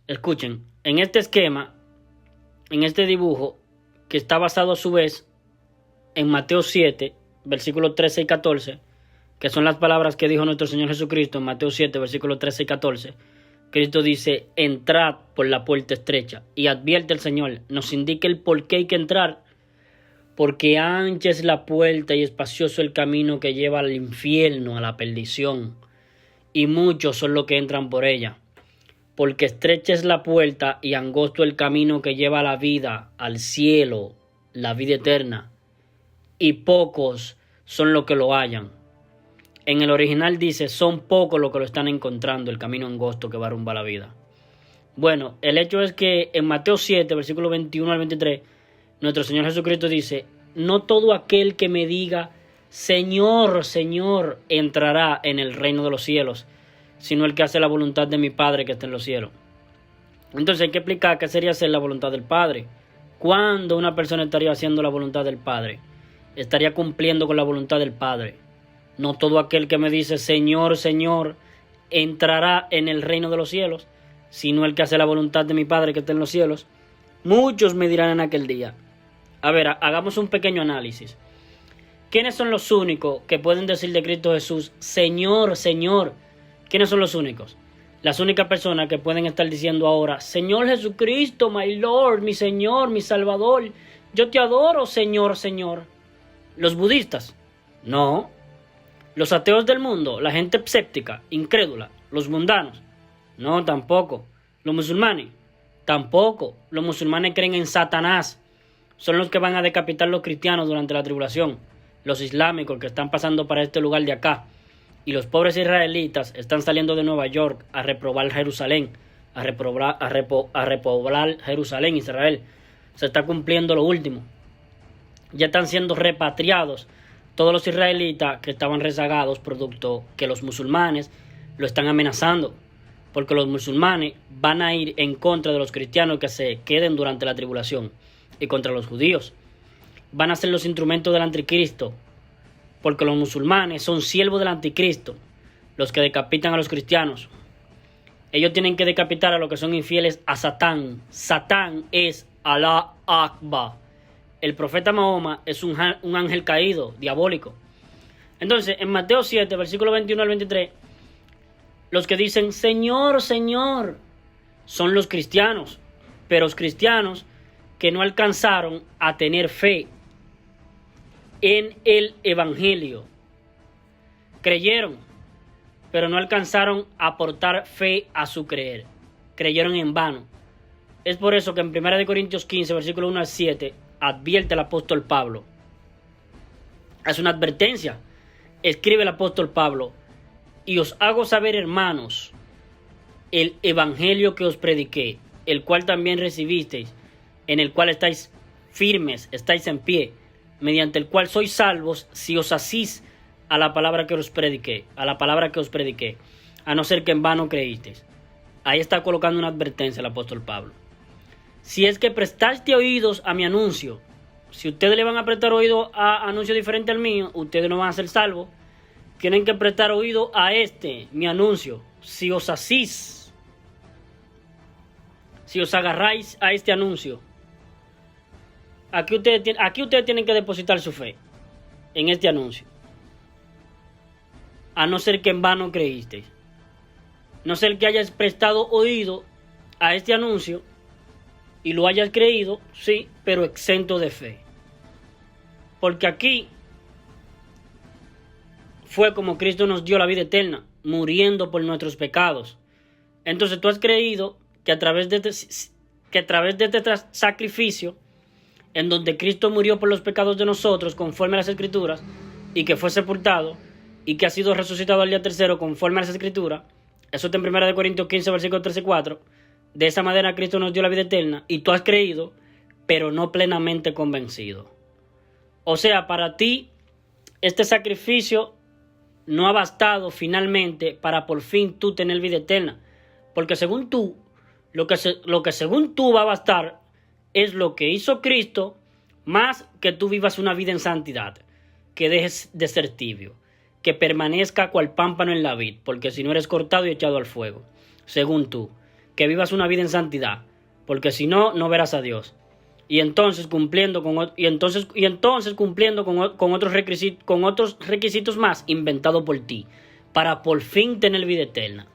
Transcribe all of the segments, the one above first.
Escuchen, en este esquema, en este dibujo, que está basado a su vez en Mateo 7, versículos 13 y 14, que son las palabras que dijo nuestro Señor Jesucristo en Mateo 7, versículos 13 y 14. Cristo dice, entrad por la puerta estrecha, y advierte el Señor, nos indica el por qué hay que entrar, porque ancha es la puerta y espacioso el camino que lleva al infierno, a la perdición, y muchos son los que entran por ella. Porque estrecha es la puerta y angosto el camino que lleva a la vida, al cielo, la vida eterna, y pocos son los que lo hallan. En el original dice, son pocos los que lo están encontrando, el camino angosto que va rumbo a la vida. Bueno, el hecho es que en Mateo 7, versículo 21 al 23, nuestro Señor Jesucristo dice, no todo aquel que me diga, Señor, Señor, entrará en el reino de los cielos, sino el que hace la voluntad de mi Padre que está en los cielos. Entonces hay que explicar qué sería hacer la voluntad del Padre. ¿Cuándo una persona estaría haciendo la voluntad del Padre? Estaría cumpliendo con la voluntad del Padre. No todo aquel que me dice, Señor, Señor, entrará en el reino de los cielos, sino el que hace la voluntad de mi Padre que está en los cielos. Muchos me dirán en aquel día. A ver, hagamos un pequeño análisis. ¿Quiénes son los únicos que pueden decir de Cristo Jesús, Señor, Señor? ¿Quiénes son los únicos? Las únicas personas que pueden estar diciendo ahora, Señor Jesucristo, my Lord, mi Señor, mi Salvador, yo te adoro, Señor, Señor. ¿Los budistas? No. ¿Los ateos del mundo? ¿La gente escéptica, incrédula? ¿Los mundanos? No, tampoco. ¿Los musulmanes? Tampoco. Los musulmanes creen en Satanás. Son los que van a decapitar a los cristianos durante la tribulación. Los islámicos que están pasando para este lugar de acá. Y los pobres israelitas están saliendo de Nueva York a reprobar Jerusalén, a repoblar Jerusalén, Israel. Se está cumpliendo lo último. Ya están siendo repatriados todos los israelitas que estaban rezagados, producto que los musulmanes lo están amenazando. Porque los musulmanes van a ir en contra de los cristianos que se queden durante la tribulación y contra los judíos. Van a ser los instrumentos del anticristo. Porque los musulmanes son siervos del anticristo, los que decapitan a los cristianos. Ellos tienen que decapitar a los que son infieles a Satán. Satán es Alá Akbar. El profeta Mahoma es un ángel caído, diabólico. Entonces, en Mateo 7, versículo 21 al 23, los que dicen, Señor, Señor, son los cristianos. Pero los cristianos que no alcanzaron a tener fe en el Evangelio. Creyeron, pero no alcanzaron a aportar fe a su creer. Creyeron en vano. Es por eso que en 1 Corintios 15, versículo 1 al 7, advierte el apóstol Pablo. Hace una advertencia. Escribe el apóstol Pablo. Y os hago saber, hermanos, el Evangelio que os prediqué, el cual también recibisteis, en el cual estáis firmes, estáis en pie, mediante el cual sois salvos si os asís a la palabra que os prediqué, a no ser que en vano creísteis. Ahí está colocando una advertencia el apóstol Pablo. Si es que prestaste oídos a mi anuncio, si ustedes le van a prestar oído a anuncio diferente al mío, ustedes no van a ser salvos. Tienen que prestar oído a mi anuncio, si os asís, si os agarráis a este anuncio. Aquí ustedes tienen que depositar su fe en este anuncio. A no ser que en vano creísteis. No ser que hayas prestado oído a este anuncio y lo hayas creído, sí, pero exento de fe. Porque aquí fue como Cristo nos dio la vida eterna, muriendo por nuestros pecados. Entonces tú has creído que a través de este sacrificio, en donde Cristo murió por los pecados de nosotros, conforme a las Escrituras, y que fue sepultado, y que ha sido resucitado al día tercero, conforme a las Escrituras, eso está en 1 Corintios 15, versículo 13 y 4, de esa manera Cristo nos dio la vida eterna, y tú has creído, pero no plenamente convencido. O sea, para ti, este sacrificio no ha bastado finalmente para por fin tú tener vida eterna, porque según tú, lo que según tú va a bastar es lo que hizo Cristo, más que tú vivas una vida en santidad, que dejes de ser tibio, que permanezca cual pámpano en la vid, porque si no eres cortado y echado al fuego, según tú. que vivas una vida en santidad, porque si no, no verás a Dios. Y entonces cumpliendo con otros requisitos más inventados por ti, para por fin tener vida eterna.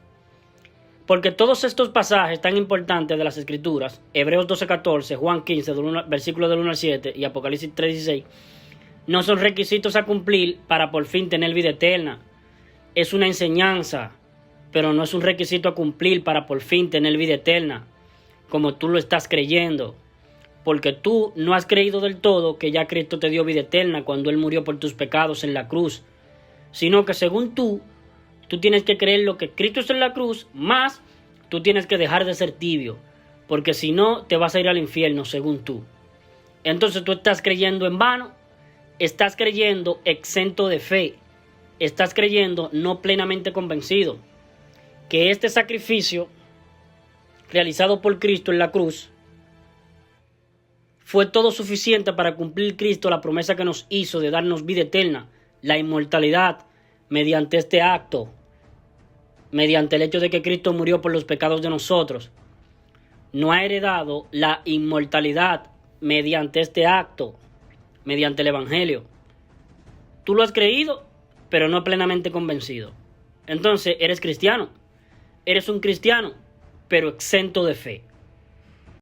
Porque todos estos pasajes tan importantes de las Escrituras, Hebreos 12:14, Juan 15, versículos del 1 al 7 y Apocalipsis 3:16, no son requisitos a cumplir para por fin tener vida eterna. Es una enseñanza, pero no es un requisito a cumplir para por fin tener vida eterna, como tú lo estás creyendo. Porque tú no has creído del todo que ya Cristo te dio vida eterna cuando Él murió por tus pecados en la cruz, sino que según tú tienes que creer lo que Cristo hizo en la cruz, más tú tienes que dejar de ser tibio, porque si no te vas a ir al infierno según tú. Entonces tú estás creyendo en vano, estás creyendo exento de fe, estás creyendo no plenamente convencido que este sacrificio realizado por Cristo en la cruz fue todo suficiente para cumplir Cristo la promesa que nos hizo de darnos vida eterna, la inmortalidad, mediante este acto, mediante el hecho de que Cristo murió por los pecados de nosotros. No ha heredado la inmortalidad mediante este acto, mediante el Evangelio. Tú lo has creído, pero no plenamente convencido. Entonces eres cristiano. Eres un cristiano, pero exento de fe.